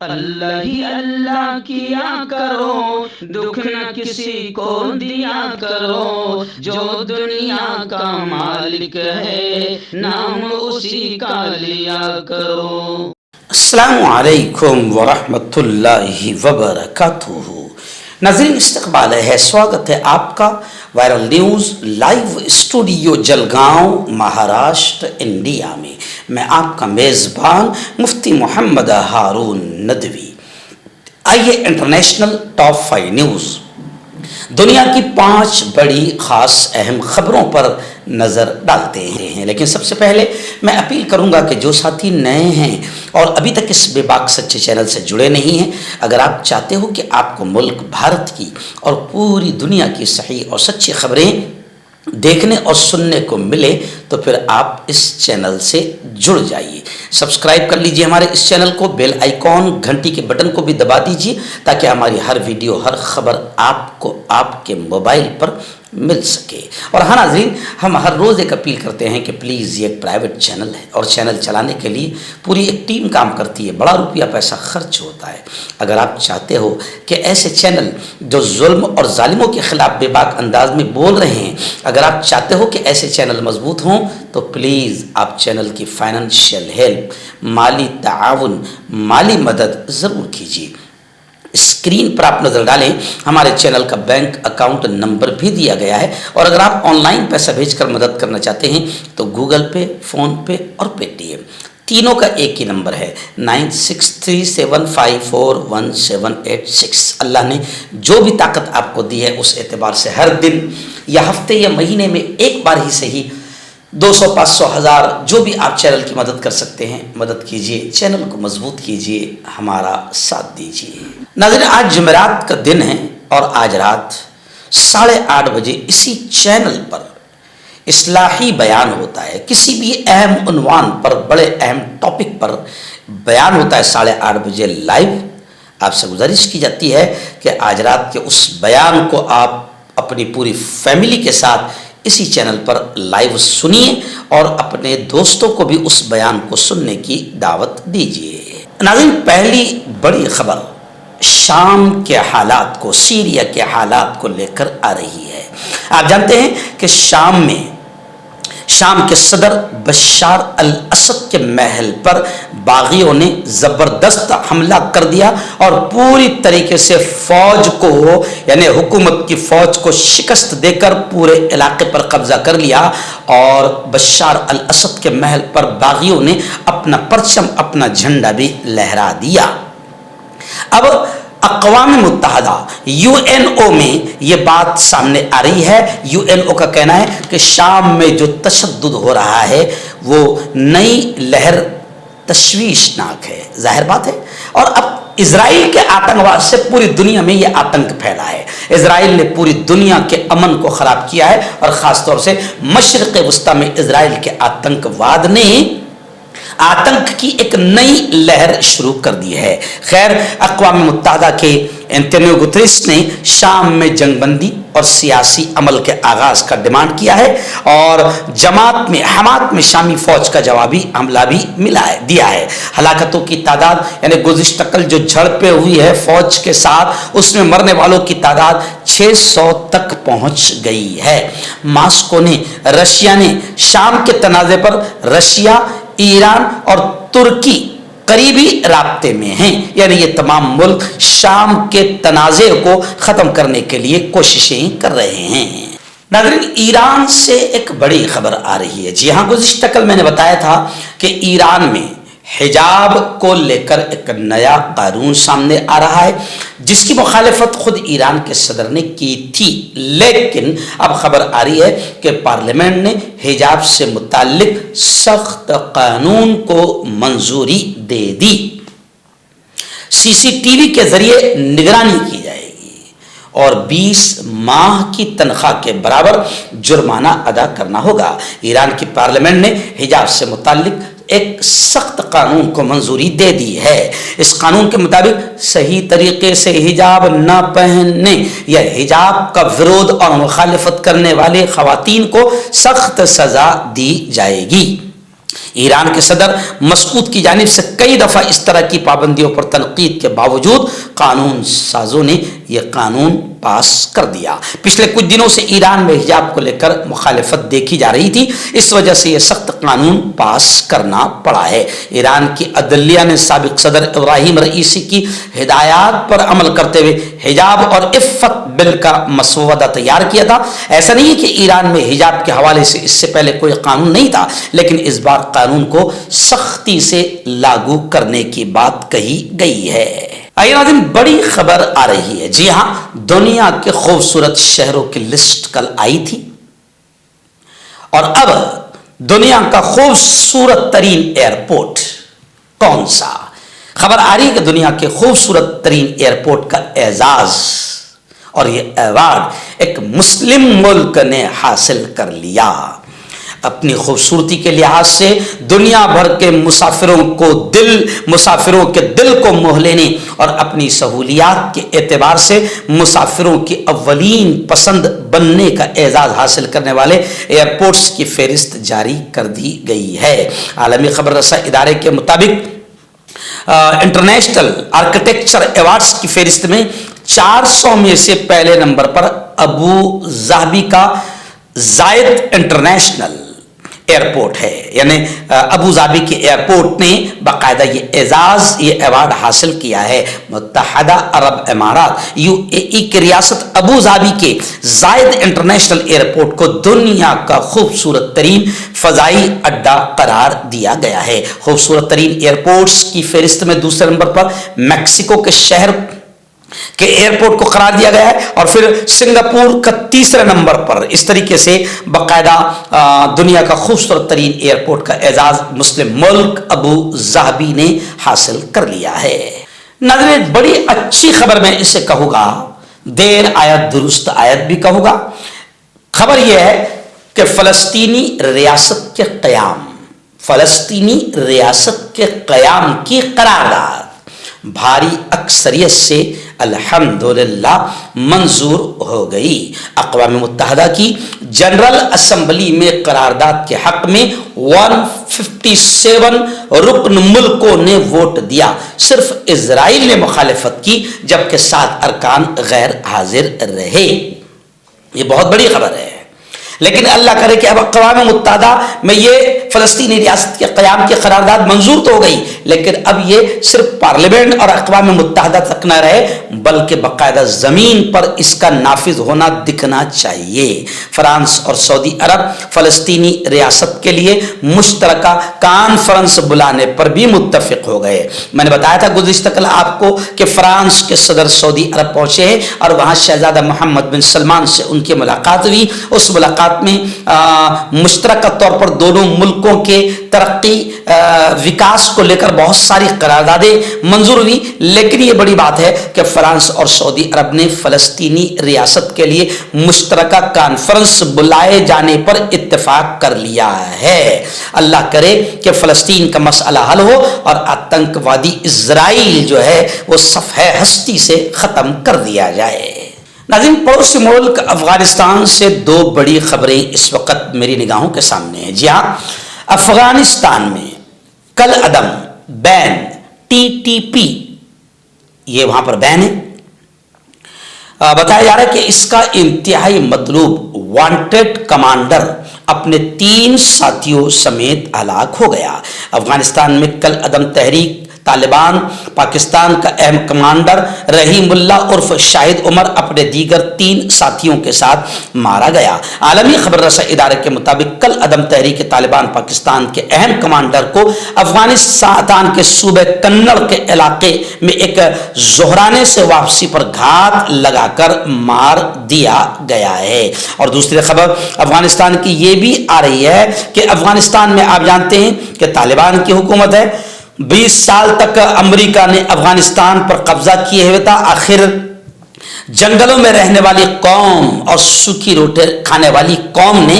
اللہ ہی اللہ کیا کرو، دکھ نہ کسی کو دیا کرو، جو دنیا کا مالک ہے نام اسی کا لیا کرو۔ السلام علیکم ورحمۃ اللہ وبرکاتہ۔ ناظرین استقبال ہے، سواگت ہے آپ کا viral news live studio Jalgaon Maharashtra India میں آپ کا میزبان مفتی محمد ہارون ندوی۔ آئیے انٹرنیشنل ٹاپ 5 نیوز، دنیا کی 5 بڑی خاص اہم خبروں پر نظر ڈالتے ہیں۔ لیکن سب سے پہلے میں اپیل کروں گا کہ جو ساتھی نئے ہیں اور ابھی تک اس بے باک سچے چینل سے جڑے نہیں ہیں، اگر آپ چاہتے ہو کہ آپ کو ملک بھارت کی اور پوری دنیا کی صحیح اور سچی خبریں دیکھنے اور سننے کو ملے تو پھر آپ اس چینل سے جڑ جائیے، سبسکرائب کر لیجئے ہمارے اس چینل کو، بیل آئیکن گھنٹی کے بٹن کو بھی دبا دیجئے تاکہ ہماری ہر ویڈیو ہر خبر آپ کو آپ کے موبائل پر مل سکے۔ اور ہاں ناظرین، ہم ہر روز ایک اپیل کرتے ہیں کہ پلیز یہ ایک پرائیویٹ چینل ہے اور چینل چلانے کے لیے پوری ایک ٹیم کام کرتی ہے، بڑا روپیہ پیسہ خرچ ہوتا ہے۔ اگر آپ چاہتے ہو کہ ایسے چینل جو ظلم اور ظالموں کے خلاف بے باک انداز میں بول رہے ہیں، اگر آپ چاہتے ہو کہ ایسے چینل مضبوط ہوں تو پلیز آپ چینل کی فائنینشیل ہیلپ، مالی تعاون، مالی مدد ضرور کیجیے۔ اسکرین پر آپ نظر ڈالیں، ہمارے چینل کا بینک اکاؤنٹ نمبر بھی دیا گیا ہے، اور اگر آپ آن لائن پیسہ بھیج کر مدد کرنا چاہتے ہیں تو گوگل پے، فون پے اور پے ٹی ایم تینوں کا ایک ہی نمبر ہے 9637541786۔ اللہ نے جو بھی طاقت آپ کو دی ہے اس اعتبار سے ہر دن یا ہفتے یا مہینے میں ایک بار ہی صحیح 200، 500، 1000 جو بھی آپ چینل کی مدد کر سکتے ہیں مدد کیجئے، چینل کو مضبوط کیجئے، ہمارا ساتھ دیجئے۔ ناظرین، آج جمعرات کا دن ہے اور آج رات 8:30 بجے اسی چینل پر اصلاحی بیان ہوتا ہے، کسی بھی اہم عنوان پر، بڑے اہم ٹاپک پر بیان ہوتا ہے 8:30 بجے لائیو۔ آپ سے گزارش کی جاتی ہے کہ آج رات کے اس بیان کو آپ اپنی پوری فیملی کے ساتھ اسی چینل پر لائیو سنیے اور اپنے دوستوں کو بھی اس بیان کو سننے کی دعوت دیجیے۔ ناظرین، پہلی بڑی خبر شام کے حالات کو، سیریا کے حالات کو لے کر آ رہی ہے۔ آپ جانتے ہیں کہ شام کے صدر بشار الاسد کے محل پر باغیوں نے زبردست حملہ کر دیا اور پوری طریقے سے فوج کو، یعنی حکومت کی فوج کو شکست دے کر پورے علاقے پر قبضہ کر لیا، اور بشار الاسد کے محل پر باغیوں نے اپنا پرچم، اپنا جھنڈا بھی لہرا دیا۔ اب اقوام متحدہ UNO میں یہ بات سامنے آ رہی ہے۔ UNO کا کہنا ہے کہ شام میں جو تشدد ہو رہا ہے وہ نئی لہر تشویشناک ہے، ظاہر بات ہے۔ اور اب اسرائیل کے آتنکواد سے پوری دنیا میں یہ آتنک پھیلا ہے۔ اسرائیل نے پوری دنیا کے امن کو خراب کیا ہے، اور خاص طور سے مشرق وسطی میں اسرائیل کے آتنکواد نے آتنک کی ایک نئی لہر شروع کر دی ہے۔ خیر، اقوام متحدہ کے انتونیو گتریس نے شام میں جنگ بندی اور سیاسی عمل کے آغاز کا ڈیمانڈ کیا ہے، اور حماس میں شامی فوج کا جوابی حملہ بھی دیا ہے۔ ہلاکتوں کی تعداد، یعنی گزشتہ کل جو جھڑپیں ہوئی ہے فوج کے ساتھ، اس میں مرنے والوں کی تعداد 600 تک پہنچ گئی ہے۔ ماسکو نے، رشیا نے شام کے تنازع پر رشیا، ایران اور ترکی قریبی رابطے میں ہیں، یعنی یہ تمام ملک شام کے تنازع کو ختم کرنے کے لیے کوششیں کر رہے ہیں۔ ناظرین، ایران سے ایک بڑی خبر آ رہی ہے۔ جی ہاں، گزشتہ کل میں نے بتایا تھا کہ ایران میں حجاب کو لے کر ایک نیا قانون سامنے آ رہا ہے، جس کی مخالفت خود ایران کے صدر نے کی تھی، لیکن اب خبر آ رہی ہے کہ پارلیمنٹ نے حجاب سے متعلق سخت قانون کو منظوری دے دی۔ CCTV کے ذریعے نگرانی کی جائے گی اور 20 ماہ کی تنخواہ کے برابر جرمانہ ادا کرنا ہوگا۔ ایران کی پارلیمنٹ نے حجاب سے متعلق ایک سخت قانون کو منظوری دے دی ہے۔ اس قانون کے مطابق صحیح طریقے سے حجاب نہ پہننے یا حجاب کا ورود اور مخالفت کرنے والے خواتین کو سخت سزا دی جائے گی۔ ایران کے صدر مسعود کی جانب سے کئی دفعہ اس طرح کی پابندیوں پر تنقید کے باوجود قانون سازوں نے یہ قانون پاس کر دیا۔ پچھلے کچھ دنوں سے ایران میں حجاب کو لے کر مخالفت دیکھی جا رہی تھی، اس وجہ سے یہ سخت قانون پاس کرنا پڑا ہے۔ ایران کی عدلیہ نے سابق صدر ابراہیم رئیسی کی ہدایات پر عمل کرتے ہوئے حجاب اور عفت بل کا مسودہ تیار کیا تھا۔ ایسا نہیں ہے کہ ایران میں حجاب کے حوالے سے اس سے پہلے کوئی قانون نہیں تھا، لیکن اس بار قانون کو سختی سے لاگو کرنے کی بات کہی گئی ہے۔ آئیے ناظرین، بڑی خبر آ رہی ہے۔ جی ہاں، دنیا کے خوبصورت شہروں کی لسٹ کل آئی تھی اور اب دنیا کا خوبصورت ترین ایئرپورٹ کون سا؟ خبر آ رہی ہے کہ دنیا کے خوبصورت ترین ایئرپورٹ کا اعزاز اور یہ ایوارڈ ایک مسلم ملک نے حاصل کر لیا۔ اپنی خوبصورتی کے لحاظ سے دنیا بھر کے مسافروں کے دل کو موہ لینے اور اپنی سہولیات کے اعتبار سے مسافروں کی اولین پسند بننے کا اعزاز حاصل کرنے والے ایئرپورٹس کی فہرست جاری کر دی گئی ہے۔ عالمی خبر رساں ادارے کے مطابق انٹرنیشنل آرکیٹیکچر ایوارڈز کی فہرست میں 400 میں سے پہلے نمبر پر ابو ظہبی کا زائد انٹرنیشنل ایئرپورٹ ہے، یعنی ابو ظہبی کے ایئرپورٹ نے باقاعدہ یہ اعزاز، یہ ایوارڈ حاصل کیا ہے۔ متحدہ عرب امارات UAE کی ریاست ابو ظہبی کے زائد انٹرنیشنل ایئرپورٹ کو دنیا کا خوبصورت ترین فضائی اڈا قرار دیا گیا ہے۔ خوبصورت ترین ایئرپورٹس کی فہرست میں دوسرے نمبر پر میکسیکو کے شہر کے ایئرپورٹ کو قرار دیا گیا ہے اور پھر سنگاپور کا تیسرے نمبر پر۔ اس طریقے سے باقاعدہ دنیا کا خوبصورت ترین ایئرپورٹ کا اعزاز مسلم ملک ابو ظہبی نے حاصل کر لیا ہے۔ ناظرین، بڑی اچھی خبر میں اسے کہوں گا، دیر آیت درست آیت بھی کہوں گا۔ خبر یہ ہے کہ فلسطینی ریاست کے قیام کی قرارداد بھاری اکثریت سے الحمدللہ منظور ہو گئی۔ اقوام متحدہ کی جنرل اسمبلی میں قرارداد کے حق میں 157 رکن ملکوں نے ووٹ دیا، صرف اسرائیل نے مخالفت کی جبکہ 7 ارکان غیر حاضر رہے۔ یہ بہت بڑی خبر ہے، لیکن اللہ کرے کہ اب اقوام متحدہ میں یہ فلسطینی ریاست کے قیام کی قرارداد منظور تو ہو گئی، لیکن اب یہ صرف پارلیمنٹ اور اقوام متحدہ تک نہ رہے بلکہ باقاعدہ زمین پر اس کا نافذ ہونا دکھنا چاہیے۔ فرانس اور سعودی عرب فلسطینی ریاست کے لیے مشترکہ کانفرنس بلانے پر بھی متفق ہو گئے۔ میں نے بتایا تھا گزشتہ کل آپ کو کہ فرانس کے صدر سعودی عرب پہنچے ہیں اور وہاں شہزادہ محمد بن سلمان سے ان کی ملاقات ہوئی۔ اس ملاقات میں مشترکہ طور پر دونوں ملکوں کے ترقی وکاس کو لے کر بہت ساری قراردادیں منظور ہوئی، لیکن یہ بڑی بات ہے کہ فرانس اور سعودی عرب نے فلسطینی ریاست کے لیے مشترکہ کانفرنس بلائے جانے پر اتفاق کر لیا ہے۔ اللہ کرے کہ فلسطین کا مسئلہ حل ہو اور آتنکوادی اسرائیل جو ہے وہ صفحہ ہستی سے ختم کر دیا جائے۔ ناظرین، پڑوسی ملک افغانستان سے 2 بڑی خبریں اس وقت میری نگاہوں کے سامنے ہیں۔ جی ہاں، افغانستان میں کل عدم بین TTP، یہ وہاں پر بین ہے۔ بتایا جا رہا ہے کہ اس کا انتہائی مطلوب وانٹڈ کمانڈر اپنے 3 ساتھیوں سمیت ہلاک ہو گیا۔ افغانستان میں کل عدم تحریک طالبان پاکستان کا اہم کمانڈر رحیم اللہ عرف شاہد عمر اپنے دیگر 3 ساتھیوں کے ساتھ مارا گیا۔ عالمی خبر رساں ادارے کے مطابق کل عدم تحریک طالبان پاکستان کے اہم کمانڈر کو افغانستان کے صوبے کنڑ کے علاقے میں ایک ظہرانے سے واپسی پر گھات لگا کر مار دیا گیا ہے۔ اور دوسری خبر افغانستان کی یہ بھی آ رہی ہے کہ افغانستان میں آپ جانتے ہیں کہ طالبان کی حکومت ہے۔ 20 سال تک امریکہ نے افغانستان پر قبضہ کیے ہوئے تھا۔ آخر جنگلوں میں رہنے والی قوم اور سوکھی روٹی کھانے والی قوم نے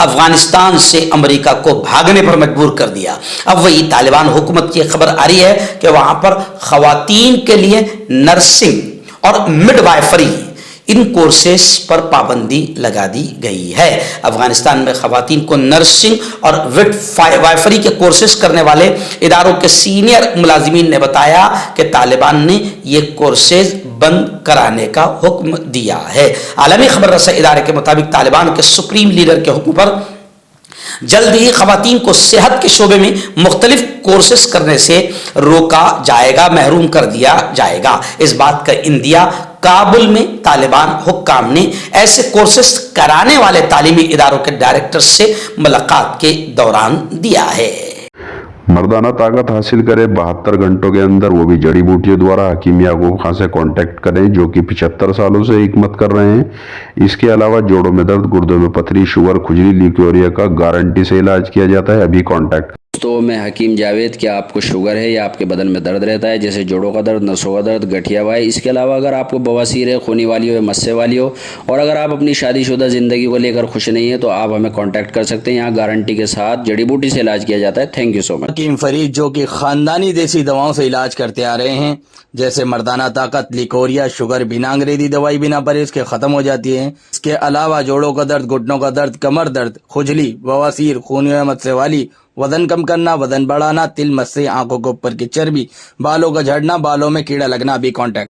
افغانستان سے امریکہ کو بھاگنے پر مجبور کر دیا۔ اب وہی طالبان حکومت کی خبر آ رہی ہے کہ وہاں پر خواتین کے لیے نرسنگ اور مڈ وائفری ان کورسز پر پابندی لگا دی گئی ہے۔ افغانستان میں خواتین کو نرسنگ اور وائفری کے کورسز کرنے والے اداروں کے سینئر ملازمین نے بتایا کہ طالبان نے یہ کورسز بند کرانے کا حکم دیا ہے۔ عالمی خبر رسائی ادارے کے مطابق طالبان کے سپریم لیڈر کے حکم پر جلد ہی خواتین کو صحت کے شعبے میں مختلف کورسز کرنے سے روکا جائے گا، محروم کر دیا جائے گا۔ اس بات کا اندیا کابل میں طالبان حکام نے ایسے کورسز کرانے والے تعلیمی اداروں کے ڈائریکٹر سے ملاقات کے دوران دیا ہے۔ مردانہ طاقت حاصل کرے 72 گھنٹوں کے اندر، وہ بھی جڑی بوٹیوں دوارا۔ حکیم یعقوب خان سے کانٹیکٹ کریں جو کہ 75 سالوں سے حکمت کر رہے ہیں۔ اس کے علاوہ جوڑوں میں درد، گردوں میں پتھری، شوگر، کھجلی، لیکوریا کا گارنٹی سے علاج کیا جاتا ہے۔ ابھی کانٹیکٹ۔ تو میں حکیم جاوید، کیا آپ کو شوگر ہے یا آپ کے بدن میں درد رہتا ہے جیسے جوڑوں کا درد، نسوں کا درد، گٹھیا وائے؟ اس کے علاوہ اگر آپ کو بواسیر ہے، خونی والی ہو یا مسے والی ہو، اور اگر آپ اپنی شادی شدہ زندگی کو لے کر خوش نہیں ہیں تو آپ ہمیں کانٹیکٹ کر سکتے ہیں۔ یہاں گارنٹی کے ساتھ جڑی بوٹی سے علاج کیا جاتا ہے۔ تھینک یو سو مچ۔ حکیم فرید جو کہ خاندانی دیسی دواؤں سے علاج کرتے آ رہے ہیں، جیسے مردانہ طاقت، لیکوریا، شوگر، بنا انگریزی دوائی بنا پرہیز کے ختم ہو جاتی ہے۔ اس کے علاوہ جوڑوں کا درد، گھٹنوں کا درد، کمر درد، کھجلی، بواسیر، خونی مسے والی، وزن کم کرنا، وزن بڑھانا، تل مسے، آنکھوں کے اوپر کی چربی، بالوں کا جھڑنا، بالوں میں کیڑا لگنا، بھی کانٹیکٹ